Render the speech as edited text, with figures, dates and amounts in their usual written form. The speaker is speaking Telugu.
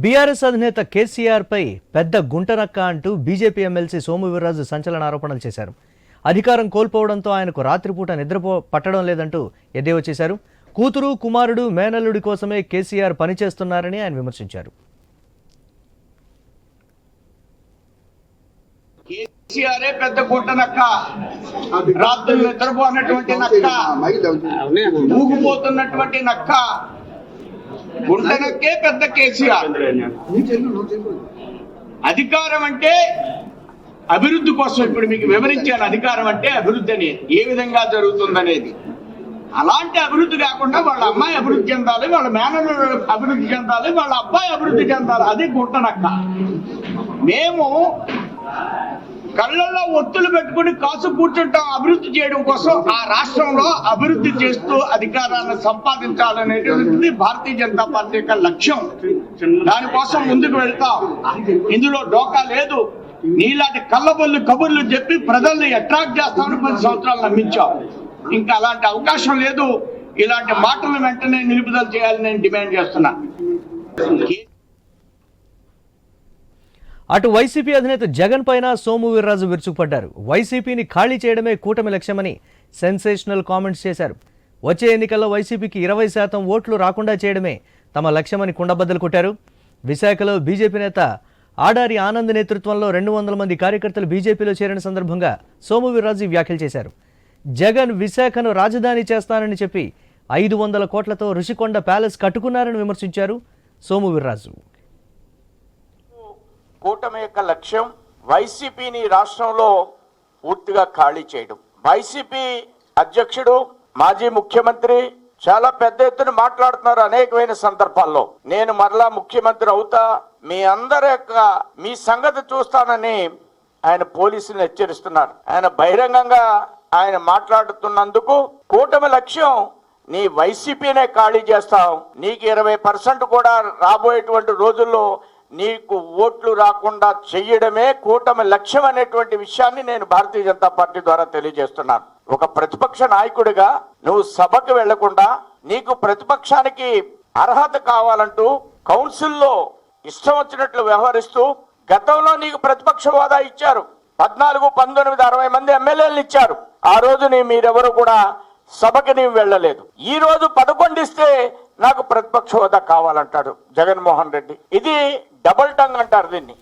బీఆర్ఎస్ అధినేత కేసీఆర్ పై పెద్ద గుంటనక్క అంటూ బీజేపీ ఎమ్మెల్సీ సోము వీర్రాజు సంచలన ఆరోపణలు చేశారు. అధికారం కోల్పోవడంతో ఆయనకు రాత్రిపూట నిద్ర పట్టడం లేదంటూ ఎద్దేవా చేశారు. కూతురు కుమారుడు మేనల్లుడి కోసమే కేసీఆర్ పనిచేస్తున్నారని ఆయన విమర్శించారు. కేసీఆర్ పెద్ద గుంటనక్క, రాత్రులు నిద్రపోనటువంటి నక్క, ఊగిపోతున్నటువంటి నక్క, గుంటనక్కే పెద్ద కేసీఆర్. అధికారం అంటే అభివృద్ధి కోసం ఇప్పుడు మీకు వివరించాను. అధికారం అంటే అభివృద్ధి అని ఏ విధంగా జరుగుతుందనేది. అలాంటి అభివృద్ధి కాకుండా వాళ్ళ అమ్మాయి అభివృద్ధి చెందాలి, వాళ్ళ మేనల్లుడు అభివృద్ధి చెందాలి, వాళ్ళ అబ్బాయి అభివృద్ధి చెందాలి. అది గుంటనక్క. మేము కళ్ళల్లో ఒత్తులు పెట్టుకుని కాసు కూర్చుంటాం అభివృద్ధి చేయడం కోసం. ఆ రాష్ట్రంలో అభివృద్ధి చేస్తూ అధికారాన్ని సంపాదించాలనేటువంటిది భారతీయ జనతా పార్టీ యొక్క లక్ష్యం. దానికోసం ముందుకు వెళ్తాం. ఇందులో డోకా లేదు. నీలాంటి కళ్ళబొల్లి కబుర్లు చెప్పి ప్రజల్ని అట్రాక్ట్ చేస్తామని 10 సంవత్సరాలు నమ్మించాం. ఇంకా అలాంటి అవకాశం లేదు. ఇలాంటి మాటలు వెంటనే నిలుపుదల చేయాలని నేను డిమాండ్ చేస్తున్నా. అటు వైసీపీ అధినేత జగన్ పైన సోము వీర్రాజు విరుచుకుపడ్డారు. వైసీపీని ఖాళీ చేయడమే కూటమి లక్ష్యమని సెన్సేషనల్ కామెంట్స్ చేశారు. వచ్చే ఎన్నికల్లో వైసీపీకి 20% ఓట్లు రాకుండా చేయడమే తమ లక్ష్యమని కుండబద్దలు కొట్టారు. విశాఖలో బీజేపీ నేత ఆడారి ఆనంద్ నేతృత్వంలో 200 మంది కార్యకర్తలు బీజేపీలో చేరిన సందర్భంగా సోము వీర్రాజు వ్యాఖ్యలు చేశారు. జగన్ విశాఖను రాజధాని చేస్తానని చెప్పి 500 కోట్లతో రుషికొండ ప్యాలెస్ కట్టుకున్నారని విమర్శించారు సోము వీర్రాజు. కూటమి యొక్క లక్ష్యం వైసీపీని రాష్ట్రంలో పూర్తిగా ఖాళీ చేయడం. వైసీపీ అధ్యక్షుడు మాజీ ముఖ్యమంత్రి చాలా పెద్ద ఎత్తున మాట్లాడుతున్నారు అనేకమైన సందర్భాల్లో. నేను మరలా ముఖ్యమంత్రి అవుతా, మీ సంగతి చూస్తానని ఆయన పోలీసులను హెచ్చరిస్తున్నారు. ఆయన బహిరంగంగా ఆయన మాట్లాడుతున్నందుకు కూటమి లక్ష్యం నీ వైసీపీనే ఖాళీ చేస్తాం, నీకు 20% కూడా రాబోయేటువంటి రోజుల్లో నీకు ఓట్లు రాకుండా చెయ్యడమే కూటమి లక్ష్యం అనేటువంటి విషయాన్ని నేను భారతీయ జనతా పార్టీ ద్వారా తెలియజేస్తున్నాను. ఒక ప్రతిపక్ష నాయకుడిగా నువ్వు సభకు వెళ్లకుండా నీకు ప్రతిపక్షానికి అర్హత కావాలంటూ కౌన్సిల్లో ఇష్టం వచ్చినట్లు వ్యవహరిస్తూ, గతంలో నీకు ప్రతిపక్ష హోదా ఇచ్చారు, 14, 19, 60 మంది ఎమ్మెల్యేలు ఇచ్చారు. ఆ రోజు మీరెవరు కూడా సభకి నీవు వెళ్ళలేదు. ఈ రోజు 11 ఇస్తే నాకు ప్రతిపక్ష హోదా కావాలంటాడు జగన్మోహన్ రెడ్డి. ఇది డబుల్ టంగ్ అంటారు దీన్ని.